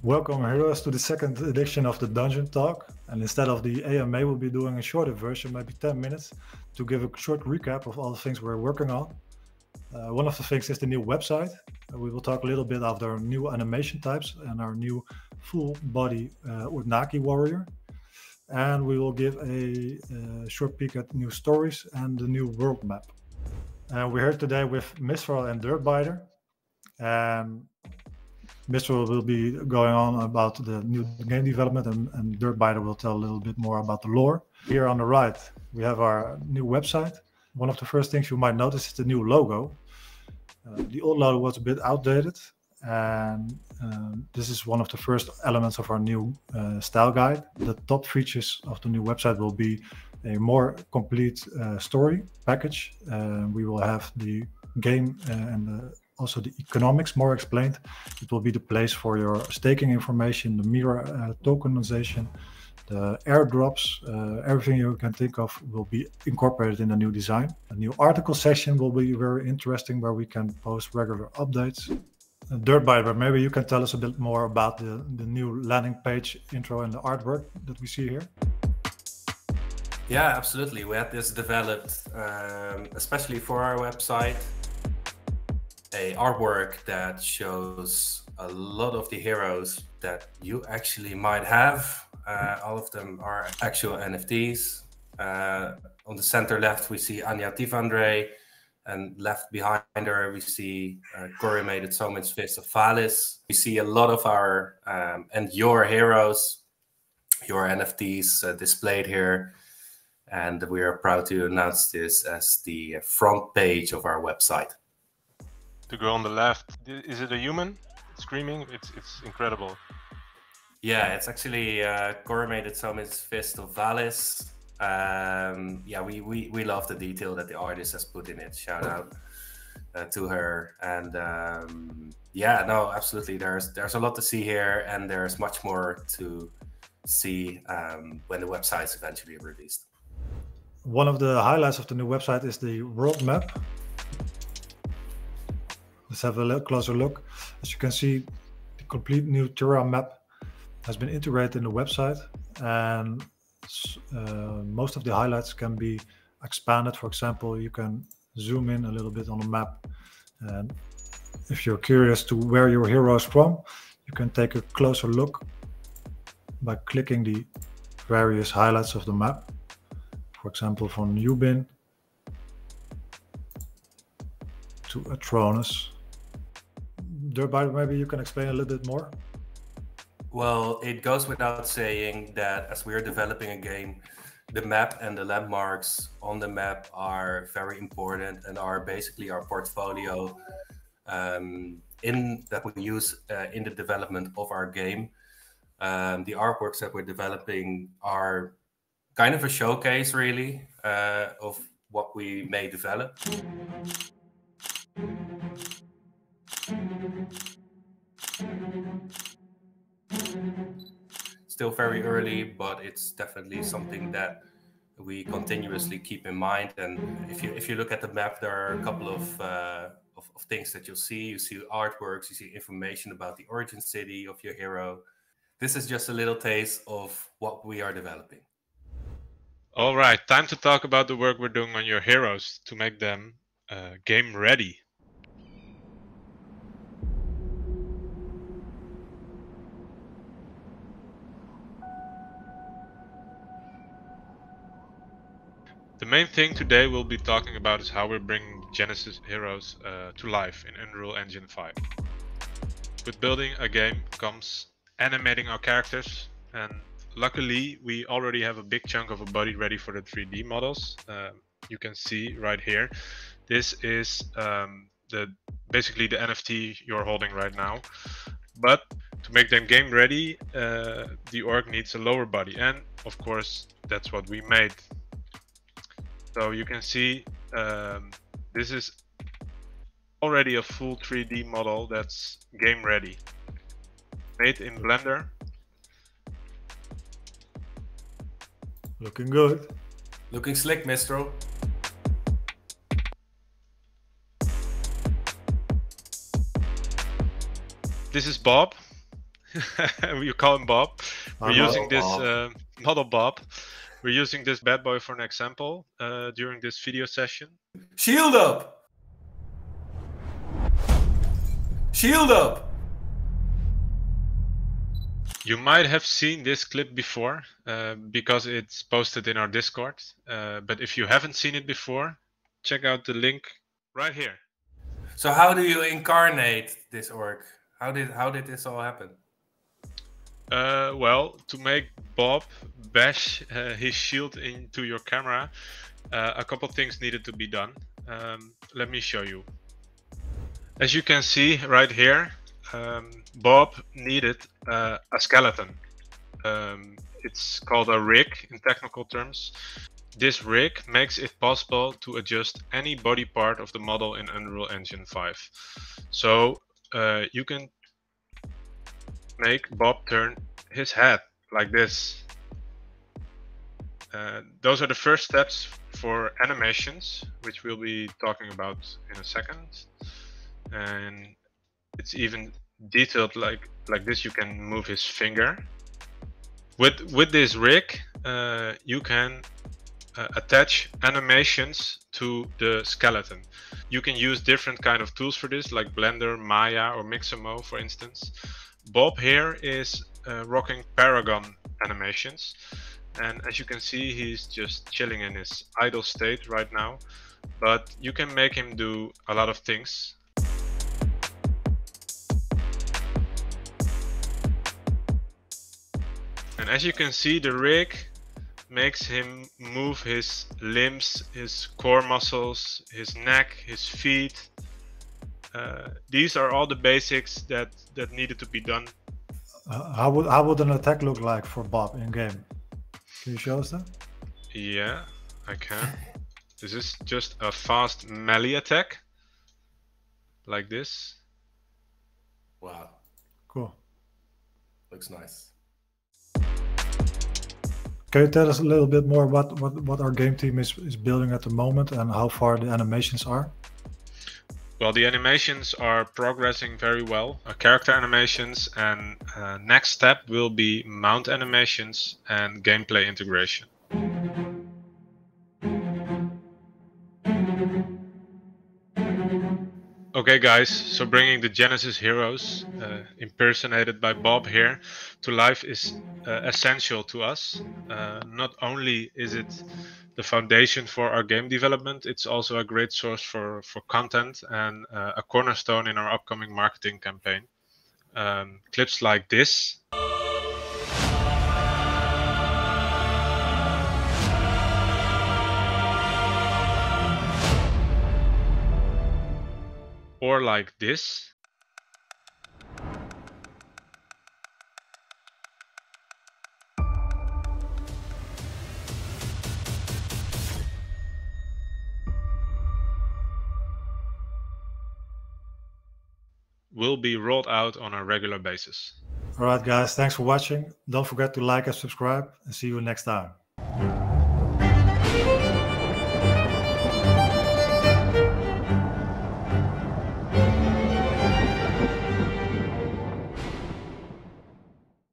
Welcome heroes to the second edition of the Dungeon Talk. And instead of the AMA, we'll be doing a shorter version, maybe 10 minutes, to give a short recap of all the things we're working on. One of the things is the new website. We will talk a little bit of our new animation types and our new full body Unagi warrior. And we will give a short peek at new stories and the new world map. We're here today with Mistral and Dirtbiter. And Mistral will be going on about the new game development, and Dirtbiter will tell a little bit more about the lore. Here on the right, we have our new website. One of the first things you might notice is the new logo. The old logo was a bit outdated, and this is one of the first elements of our new style guide. The top features of the new website will be a more complete story package. We will have the game and also the economics more explained. It will be the place for your staking information, the mirror tokenization, the airdrops, everything you can think of will be incorporated in the new design. A new article section will be very interesting, where we can post regular updates. Dirtbiter, maybe you can tell us a bit more about the new landing page intro and the artwork that we see here. Yeah, absolutely. We had this developed especially for our website. A artwork that shows a lot of the heroes that you actually might have. All of them are actual NFTs. On the center left, we see Anya Tivandre, and left behind her, we see Corrimated Somin's Fist of Valis. We see a lot of our and your heroes, your NFTs displayed here. And we are proud to announce this as the front page of our website. The girl on the left, is it a human screaming? It's incredible. Yeah, it's actually Corrimated Somin's Fist of Valis. Yeah, we love the detail that the artist has put in it. Shout out to her. And yeah, no, absolutely. There's a lot to see here, and there's much more to see when the website is eventually released. One of the highlights of the new website is the world map. Let's have a closer look. As you can see, the complete new Terra map has been integrated in the website, and most of the highlights can be expanded. For example, you can zoom in a little bit on the map, and if you're curious to where your hero is from, you can take a closer look by clicking the various highlights of the map. For example, from Yubin to Atronus. Dirtbiter, maybe you can explain a little bit more. Well, it goes without saying that as we are developing a game, the map and the landmarks on the map are very important and are basically our portfolio that we use in the development of our game. The artworks that we're developing are kind of a showcase, really, of what we may develop. Still very early, but it's definitely something that we continuously keep in mind. And if you look at the map, there are a couple of things that you'll see. You see artworks, you see information about the origin city of your hero. This is just a little taste of what we are developing. All right, time to talk about the work we're doing on your heroes to make them game ready. The main thing today we'll be talking about is how we're bringing Genesis heroes to life in Unreal Engine 5. With building a game comes animating our characters, and luckily we already have a big chunk of a body ready for the 3D models. You can see right here, this is basically the NFT you're holding right now. But to make them game ready, the org needs a lower body, and of course that's what we made. So you can see this is already a full 3D model that's game ready. Made in Blender. Looking good. Looking slick, Mistral. This is Bob. You call him Bob. We're Bob. using this Bob. model Bob. We're using this bad boy for an example during this video session. Shield up! Shield up! You might have seen this clip before because it's posted in our Discord. But if you haven't seen it before, check out the link right here. So how do you incarnate this orc? How did this all happen? Well, to make Bob bash his shield into your camera, a couple things needed to be done. Let me show you. As you can see right here, Bob needed a skeleton. It's called a rig in technical terms. This rig makes it possible to adjust any body part of the model in Unreal Engine 5. So you can make Bob turn his head like this. Those are the first steps for animations, which we'll be talking about in a second. And it's even detailed like this. You can move his finger. With this rig, you can attach animations to the skeleton. You can use different kind of tools for this, like Blender, Maya, or Mixamo, for instance. Bob here is rocking Paragon animations, and as you can see, he's just chilling in his idle state right now. But you can make him do a lot of things. And as you can see, the rig makes him move his limbs, his core muscles, his neck, his feet. These are all the basics that needed to be done. How would an attack look like for Bob in game? Can you show us that? Yeah, I can. This is just a fast melee attack, like this. Wow. Cool. Looks nice. Can you tell us a little bit more what our game team is building at the moment and how far the animations are? Well, the animations are progressing very well. Character animations, and next step will be mount animations and gameplay integration. Okay guys, so bringing the Genesis heroes, impersonated by Bob here, to life is essential to us. Not only is it the foundation for our game development, it's also a great source for content and a cornerstone in our upcoming marketing campaign. Clips like this or like this will be rolled out on a regular basis. Alright guys, thanks for watching. Don't forget to like and subscribe, and see you next time.